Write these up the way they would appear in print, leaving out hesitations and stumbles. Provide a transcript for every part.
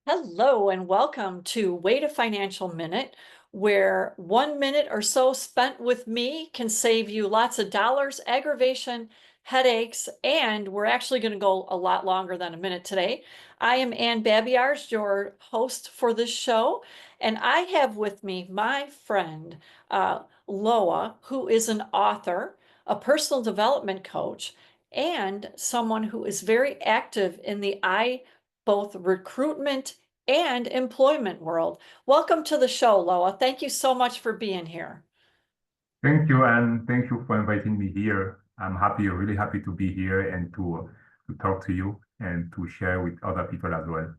Hello and welcome to Wait a Financial Minute, where 1 minute or so spent with me can save you lots of dollars, aggravation, headaches, and we're actually going to go a lot longer than a minute today. I am Ann Babiarz, your host for this show, and I have with me my friend Loa, who is an author, a personal development coach, and someone who is very active in the both recruitment and employment world. Welcome to the show, Loa. Thank you so much for being here. Thank you, and thank you for inviting me here. I'm happy, really happy to be here and to talk to you and to share with other people as well.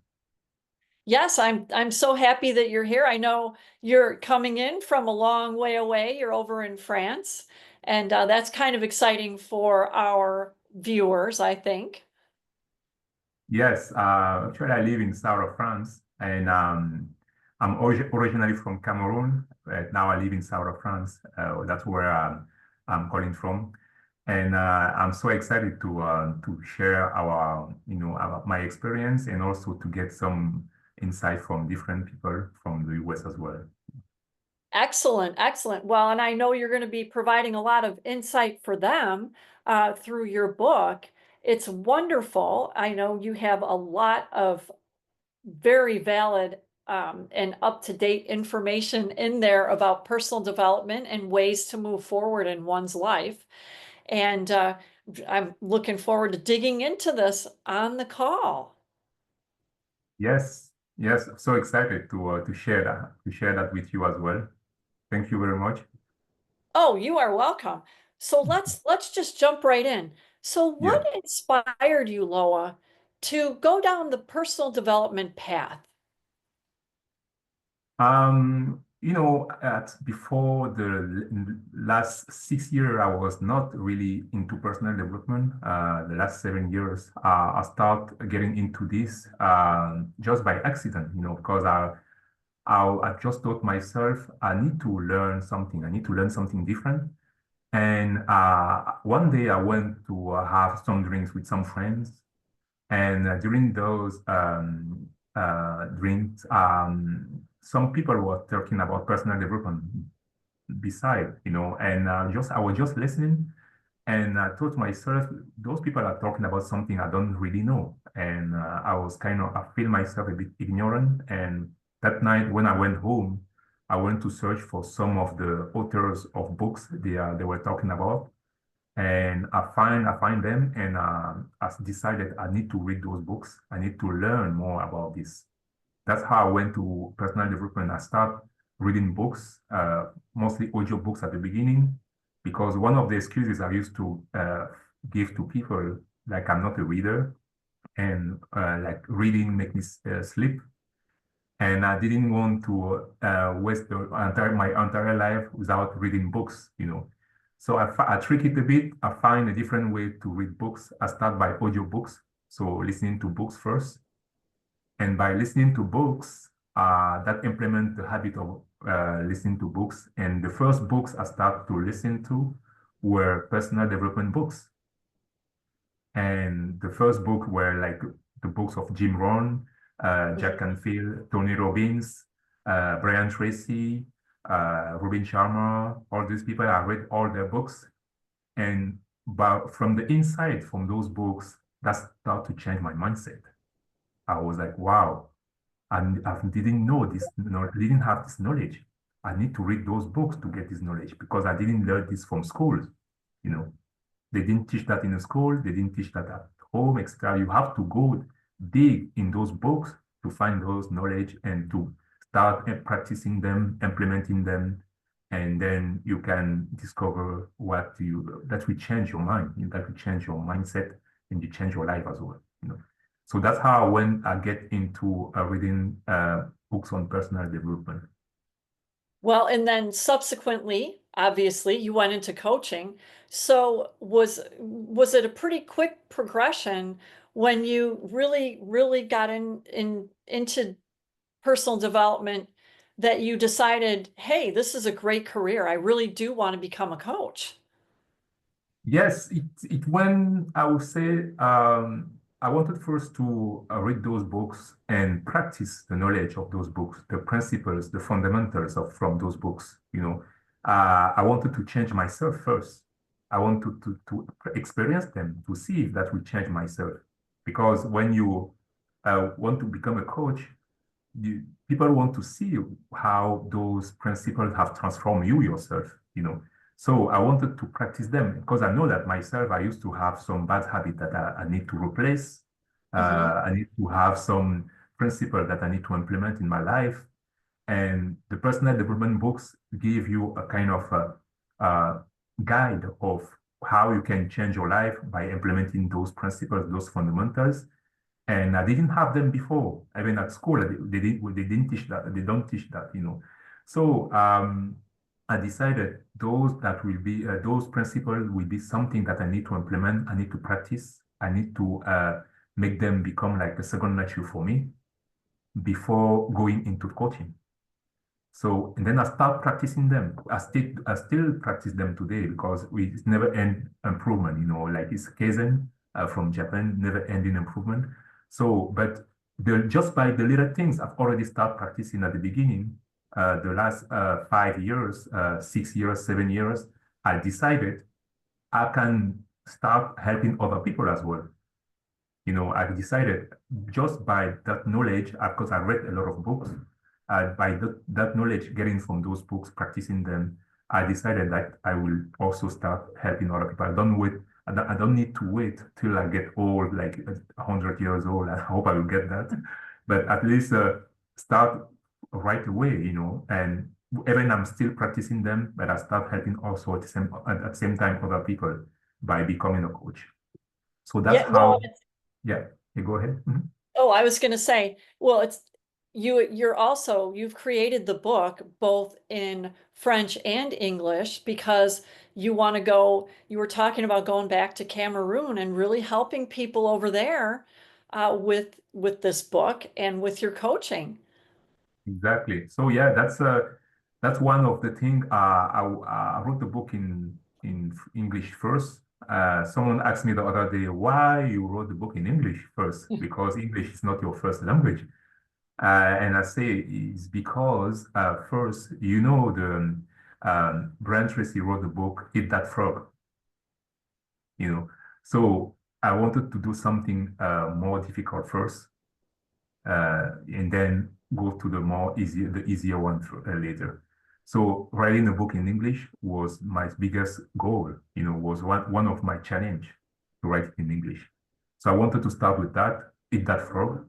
Yes, I'm so happy that you're here. I know you're coming in from a long way away. You're over in France, and that's kind of exciting for our viewers, I think. Yes, actually, I live in south of France, and I'm originally from Cameroon. But now I live in south of France. That's where I'm calling from, and I'm so excited to share my experience and also to get some insight from different people from the US as well. Excellent, excellent. Well, and I know you're going to be providing a lot of insight for them through your book. It's wonderful. I know you have a lot of very valid and up-to-date information in there about personal development and ways to move forward in one's life. And I'm looking forward to digging into this on the call. Yes, yes, so excited to share that with you as well. Thank you very much. Oh, you are welcome. So let's just jump right in. So Yeah. what inspired you, Loa, to go down the personal development path? Before the last 6 years, I was not really into personal development. The last 7 years, I start getting into this just by accident, because I just thought myself, I need to learn something. I need to learn something different. And one day I went to have some drinks with some friends. And during those drinks, some people were talking about personal development beside, and I was just listening. And I thought to myself, those people are talking about something I don't really know. And I feel myself a bit ignorant. And that night when I went home, I went to search for some of the authors of books they were talking about. And I find them, and I decided I need to read those books. I need to learn more about this. That's how I went to personal development. I start reading books, mostly audio books at the beginning, because one of the excuses I used to give to people, like I'm not a reader, and like reading make me sleep, and I didn't want to waste my entire life without reading books. So I trick it a bit. I find a different way to read books. I start by audio books, so listening to books first. And by listening to books, that implement the habit of listening to books. And the first books I start to listen to were personal development books. And the first book were like the books of Jim Rohn, Jack Canfield, Tony Robbins, Brian Tracy, Robin Sharma, all these people. I read all their books. And from the inside, from those books, that started to change my mindset. I was like, wow, I didn't know this, didn't have this knowledge. I need to read those books to get this knowledge because I didn't learn this from schools. You know, they didn't teach that in a school. They didn't teach that at home, etc. You have to go dig in those books to find those knowledge and to start practicing them, implementing them, and then you can discover that will change your mind, that will change your mindset, and you change your life as well. So that's how when I get into reading books on personal development. Well, and then subsequently, obviously, you went into coaching. So was it a pretty quick progression when you really got into personal development that you decided, hey, this is a great career. I really do want to become a coach. Yes, it went, I would say, I wanted first to read those books and practice the knowledge of those books, the principles, the fundamentals of from those books. I wanted to change myself first. I wanted to experience them to see if that will change myself. Because when you want to become a coach, people want to see how those principles have transformed you yourself. So I wanted to practice them because I know that myself, I used to have some bad habit that I need to replace. Hmm. I need to have some principle that I need to implement in my life. And the personal development books give you a kind of guide of how you can change your life by implementing those principles, those fundamentals. And I didn't have them before. Even at school, they didn't teach that. They don't teach that. So I decided those principles will be something that I need to implement. I need to practice. I need to make them become like a second nature for me before going into coaching. So, and then I start practicing them. I still practice them today because it's never end improvement, like it's Kaizen from Japan, never ending improvement. So, but just by the little things I've already started practicing at the beginning, the last 5 years, 6 years, 7 years, I decided I can start helping other people as well. I decided just by that knowledge, because I read a lot of books, by that knowledge getting from those books, practicing them, I decided that I will also start helping other people. I don't need to wait till I get old, like 100 years old. I hope I will get that, but at least start right away. And even I'm still practicing them, but I start helping also at the same time other people by becoming a coach. So that's Yeah, well, how. Yeah, you go ahead. Mhm. oh, I was going to say, well, you've created the book both in French and English because you were talking about going back to Cameroon and really helping people over there with this book and with your coaching. Exactly. So yeah, that's one of the thing. I wrote the book in English first. Someone asked me the other day why you wrote the book in English first, because English is not your first language. And I say it's because first, Brian Tracy wrote the book Eat That Frog. You know, so I wanted to do something more difficult first, and then go to the easier one later. So writing a book in English was my biggest goal, was one of my challenge to write it in English. So I wanted to start with that, Eat That Frog,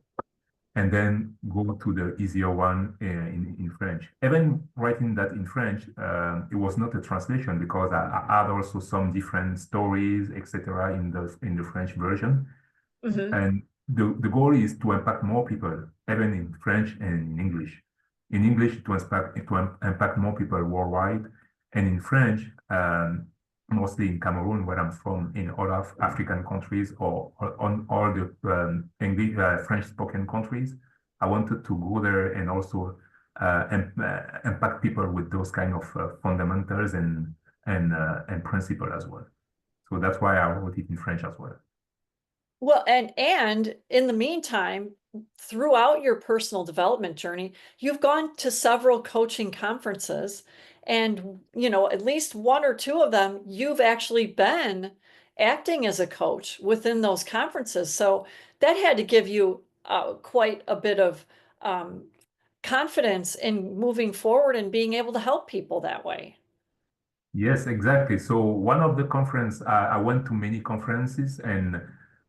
and then go to the easier one in French. Even writing that in French, it was not a translation because I had also some different stories, etc., in the French version. Hmm. And the goal is to impact more people, even in French and in English. In English, to impact more people worldwide, and in French, mostly in Cameroon, where I'm from, in other African countries or on all the English French-spoken countries. I wanted to go there and also impact people with those kind of fundamentals and principle as well. So that's why I wrote it in French as well. Well, and in the meantime, throughout your personal development journey, you've gone to several coaching conferences, and at least one or two of them, you've actually been acting as a coach within those conferences. So that had to give you quite a bit of um, confidence in moving forward and being able to help people that way. Yes, exactly. So one of the conference, I went to many conferences, and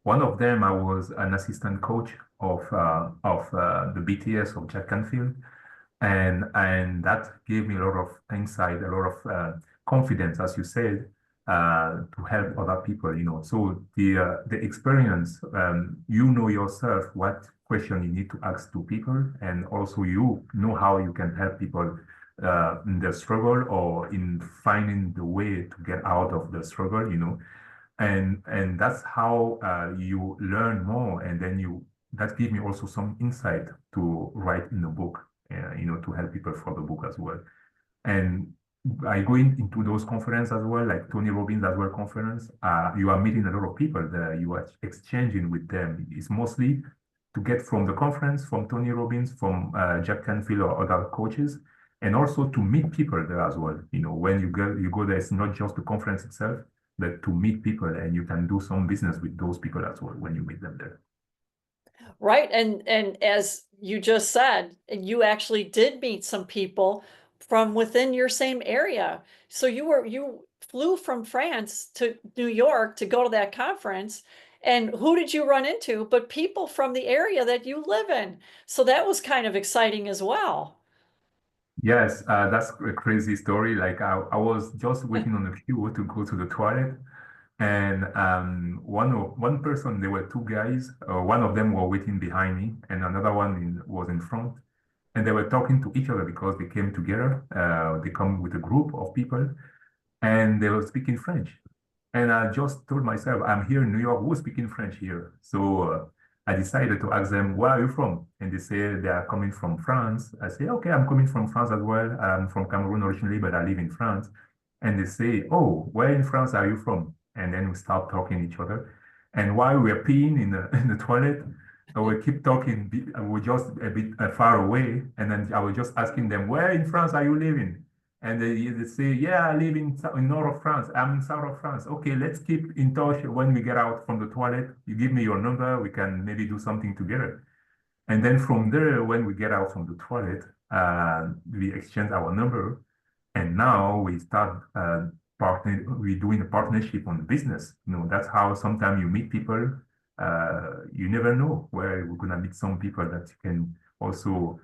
one of them I was an assistant coach of the BTS of Jack Canfield, and that gave me a lot of insight, a lot of confidence, as you said, to help other people. So the experience, you know yourself what question you need to ask to people, and also you know how you can help people in the struggle or in finding the way to get out of the struggle. And that's how you learn more, and then that gave me also some insight to write in the book, to help people for the book as well. And by going into those conferences as well, like Tony Robbins as well conference, you are meeting a lot of people there. You are exchanging with them. It's mostly to get from the conference, from Tony Robbins, from Jack Canfield or other coaches, and also to meet people there as well. When you go there, it's not just the conference itself, but to meet people, and you can do some business with those people as well when you meet them there. Right. And as you just said, you actually did meet some people from within your same area. So you flew from France to New York to go to that conference. And who did you run into? But people from the area that you live in. So that was kind of exciting as well. Yes, that's a crazy story. Like I was just waiting on the queue to go to the toilet, and one person, there were two guys. One of them were waiting behind me, and another one was in front, and they were talking to each other because they came together. They come with a group of people, and they were speaking French. And I just told myself, I'm here in New York, who's speaking French here? So I decided to ask them, where are you from? And they say they are coming from France. I say, okay, I'm coming from France as well. I'm from Cameroon originally, but I live in France. And they say, oh, where in France are you from? And then we start talking each other. And while we're peeing in the, in the toilet, we keep talking. We're just a bit far away. And then I was just asking them, where in France are you living? And they say, yeah, I live in north of France. I'm in south of France. Okay, let's keep in touch when we get out from the toilet. You give me your number. We can maybe do something together. And then from there, when we get out from the toilet, we exchange our number. And now we start we're doing a partnership on the business. That's how sometimes you meet people. You never know where we're gonna meet some people that you can also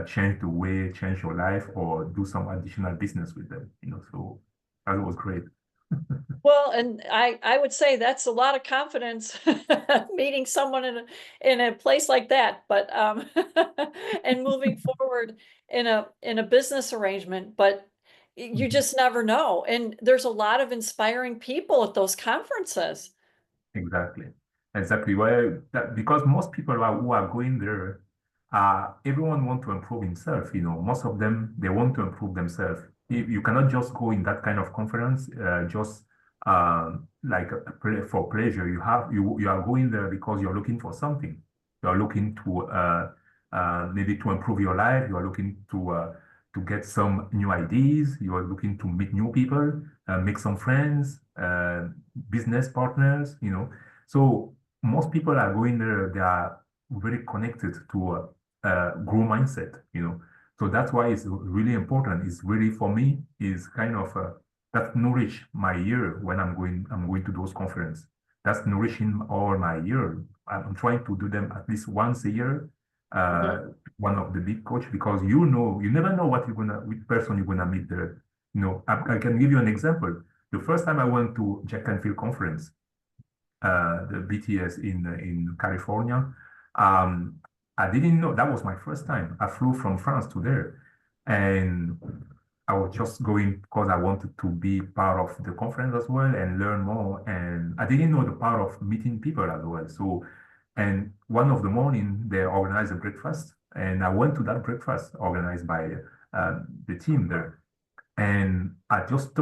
change your life or do some additional business with them. So that was great. Well, and I would say that's a lot of confidence meeting someone in a place like that, but and moving forward in a business arrangement, but you Mhm. just never know. And there's a lot of inspiring people at those conferences. Exactly. Exactly. Because most people who are going there, everyone want to improve himself. Most of them, they want to improve themselves. You cannot just go in that kind of conference, just like for pleasure. You are going there because you're looking for something. You are looking to maybe to improve your life. You are looking to get some new ideas. You are looking to meet new people, make some friends, business partners. So most people are going there, they are very connected to a grow mindset. So that's why it's really important. It's really for me is kind of that nourish my year when I'm going to those conferences. That's nourishing all my year. I'm trying to do them at least once a year. Mhm. One of the big coach because you never know which person you're gonna meet there. I can give you an example. The first time I went to Jack Canfield conference, the BTS in California. Um, I didn't know that was my first time. I flew from France to there, and I was just going because I wanted to be part of the conference as well and learn more. And I didn't know the part of meeting people as well. So, and one of the morning they organized a breakfast, and I went to that breakfast organized by the team there. And I just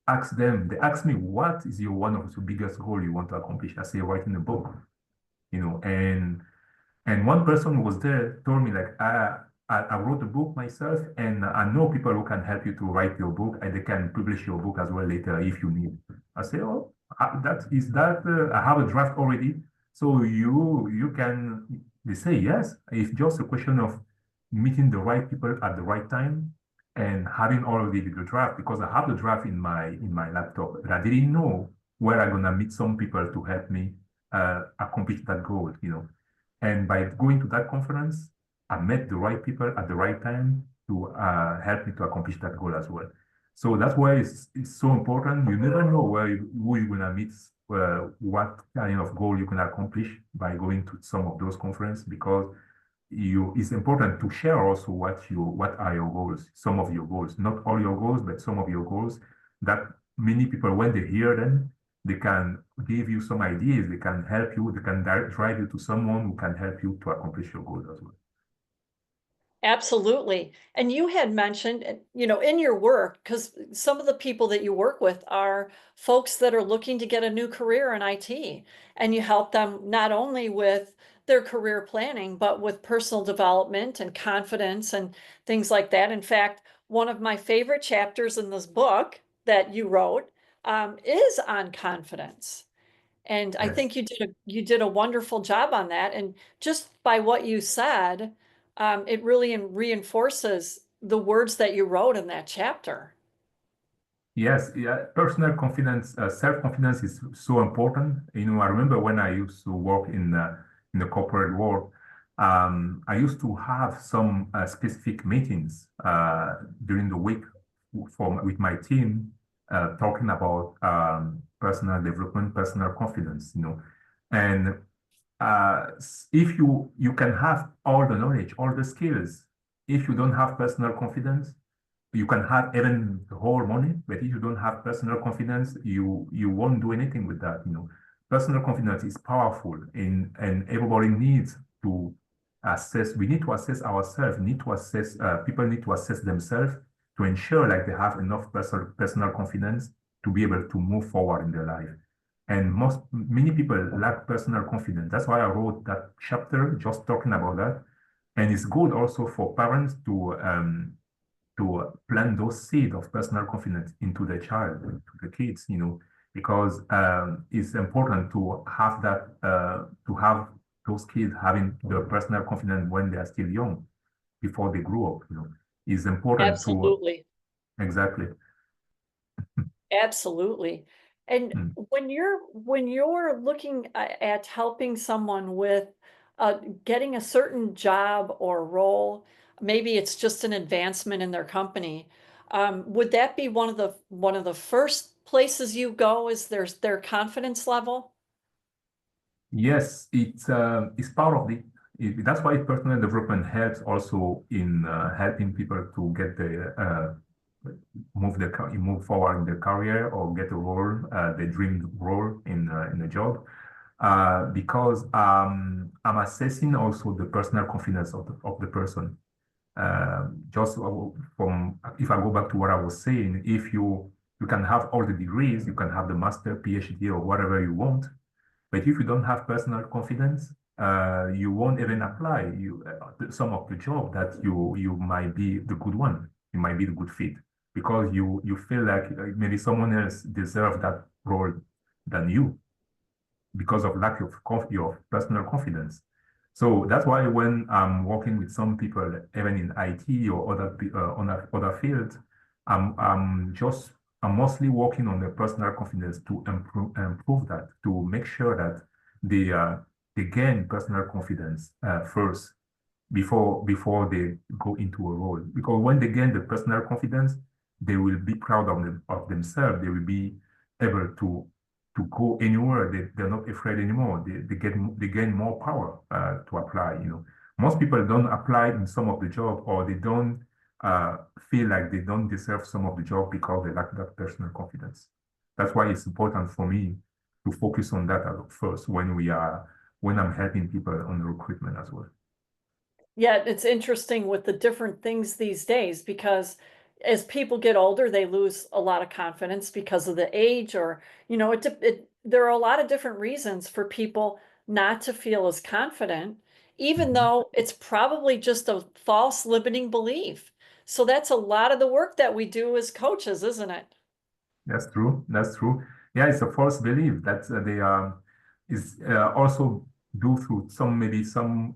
asked them, they asked me, what is your one of the biggest goal you want to accomplish? I say, writing a book. And one person who was there told me like, I wrote a book myself and I know people who can help you to write your book and they can publish your book as well later if you need. I say, oh, I have a draft already. So you can, they say yes. It's just a question of meeting the right people at the right time and having already the draft because I have the draft in my laptop, but I didn't know where I'm gonna meet some people to help me accomplish that goal. And by going to that conference, I met the right people at the right time to help me to accomplish that goal as well. So that's why it's so important. You never know who you're gonna meet, what kind of goal you can accomplish by going to some of those conferences because it's important to share also what are your goals, some of your goals, not all your goals, but some of your goals that many people when they hear them, they can give you some ideas, they can help you, they can drive you to someone who can help you to accomplish your goals as well. Absolutely. And you had mentioned, in your work, because some of the people that you work with are folks that are looking to get a new career in IT, and you help them not only with their career planning, but with personal development and confidence and things like that. In fact, one of my favorite chapters in this book that you wrote, is on confidence. And I Yes. think you did a wonderful job on that. And just by what you said, it really reinforces the words that you wrote in that chapter. Yes, yeah, personal confidence, self-confidence is so important. I remember when I used to work in the corporate world, I used to have some specific meetings during the week with my team, talking about personal development, personal confidence, and if you can have all the knowledge, all the skills, if you don't have personal confidence, you can have even the whole money, but if you don't have personal confidence, you won't do anything with that. Personal confidence is powerful, and everybody needs to assess. We need to assess ourselves. Need to assess. People need to assess themselves to ensure like they have enough personal confidence to be able to move forward in their life. And many people lack personal confidence. That's why I wrote that chapter just talking about that. And it's good also for parents to plant those seeds of personal confidence into the child, into the kids, because it's important to have that, to have those kids having their personal confidence when they are still young, before they grow up, It's important to, Absolutely. exactly. Absolutely. And Mm. when you're looking at helping someone with getting a certain job or role, maybe it's just an advancement in their company, would that be one of the first places you go is their confidence level? Yes, it's part of that's why personal development helps also in helping people to get move forward in their career or get a role, the dream role in a job. Because I'm assessing also the personal confidence of the person. Just from if I go back to what I was saying, if you can have all the degrees, you can have the master, PhD, or whatever you want, but if you don't have personal confidence, you won't even apply some of the job that you might be the good one, you might be the good fit, because you feel like maybe someone else deserves that role than you because of lack of your personal confidence. So that's why when I'm working with some people, even in IT or other fields, I'm mostly working on their personal confidence to improve that, to make sure that they gain personal confidence first before they go into a role. Because when they gain the personal confidence, they will be proud of themselves. They will be able to go anywhere. They're not afraid anymore. They gain more power to apply. Most people don't apply in some of the job, or they don't feel like they don't deserve some of the job because they lack that personal confidence. That's why it's important for me to focus on that first when I'm helping people on the recruitment as well. Yeah, it's interesting with the different things these days because as people get older, they lose a lot of confidence because of the age or, there are a lot of different reasons for people not to feel as confident, even Mhm. though it's probably just a false limiting belief. So that's a lot of the work that we do as coaches, isn't it? That's true. That's true. Yeah, it's a false belief that they is also due through maybe some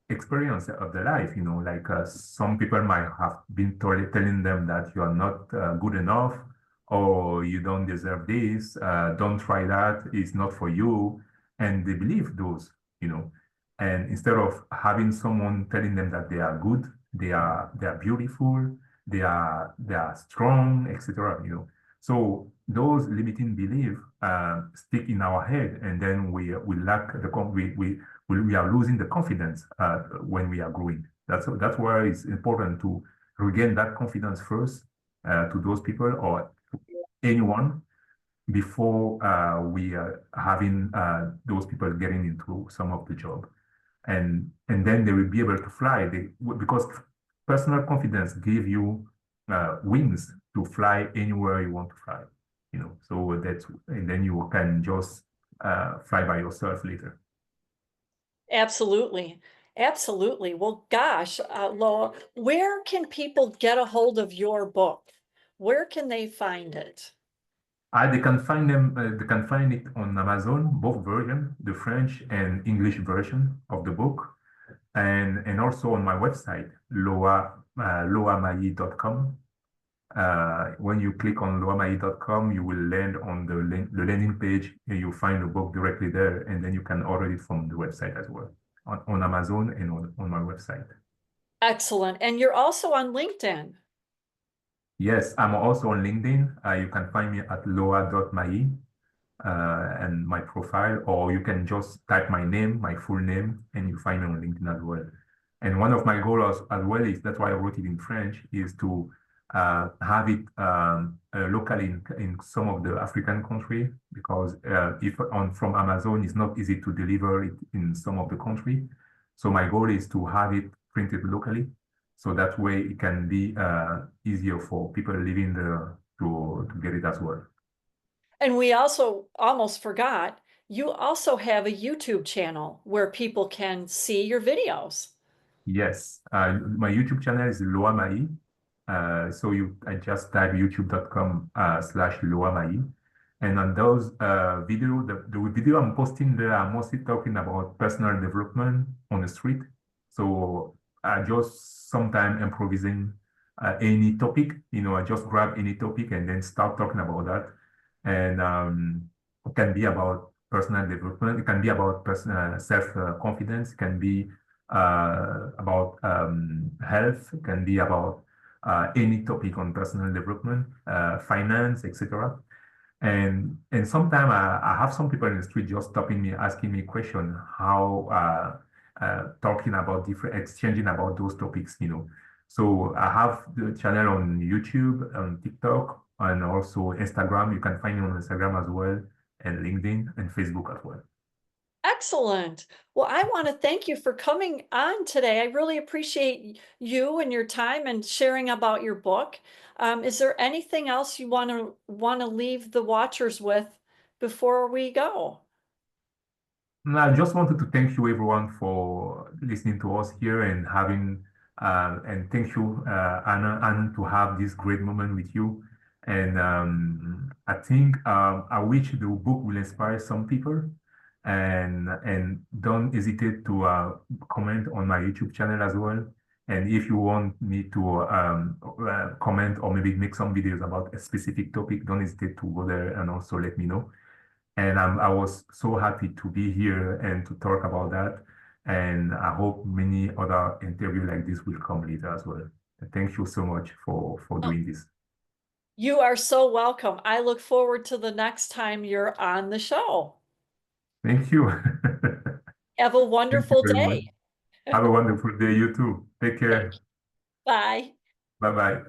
experience of the life. Like some people might have been telling them that you are not good enough, or you don't deserve this. Don't try that. It's not for you, and they believe those. You know, and instead of having someone telling them that they are good, they are beautiful, they are strong, etc. So those limiting beliefs stick in our head, and then we lack the we are losing the confidence when we are growing. That's why it's important to regain that confidence first to those people or to anyone before we are having those people getting into some of the job. and then they will be able to fly. Because personal confidence give you wings to fly anywhere you want to fly. So that's and then you can just fly by yourself later. Absolutely. Absolutely. Well, gosh, Loa, where can people get a hold of your book? Where can they find it? They can find them. They can find it on Amazon, both versions, the French and English version of the book, and also on my website, loamayi.com. When you click on loamayi.com, you will land on the landing page, and you'll find the book directly there, and then you can order it from the website as well, on Amazon and on my website. Excellent. And you're also on LinkedIn. Yes, I'm also on LinkedIn. You can find me at loa.mayi and my profile, or you can just type my name, my full name, and you find me on LinkedIn as well. And one of my goals as well is that's why I wrote it in French is to have it locally in some of the African country because if from Amazon, it's not easy to deliver it in some of the country. So my goal is to have it printed locally, so that way it can be easier for people living there to get it as well. And we also almost forgot, you also have a YouTube channel where people can see your videos. Yes, my YouTube channel is loamayi. So I just type youtube.com slash loamayi. And on those the video I'm posting there, I'm mostly talking about personal development on the street. So I just sometimes improvising any topic, I just grab any topic and then start talking about that. And it can be about personal development. It can be about personal self-confidence. It can be about health. It can be about any topic on personal development, finance, etc. And sometimes I have some people in the street just stopping me, asking me question, how talking about exchanging about those topics. So I have the channel on YouTube, on TikTok, and also Instagram. You can find me on Instagram as well, and LinkedIn and Facebook as well. Excellent. Well, I want to thank you for coming on today. I really appreciate you and your time and sharing about your book. Is there anything else you want to leave the watchers with before we go? No, I just wanted to thank you everyone for listening to us here and and thank you, Anna, and to have this great moment with you. And I think I wish the book will inspire some people. And don't hesitate to comment on my YouTube channel as well. And if you want me to comment or maybe make some videos about a specific topic, don't hesitate to go there and also let me know. And I was so happy to be here and to talk about that. And I hope many other interviews like this will come later as well. Thank you so much for Oh, doing this. you are so welcome. I look forward to the next time you're on the show. Thank you. Have a Thank you wonderful very much. day. Have a wonderful day, you too. Take care. Bye. Bye bye.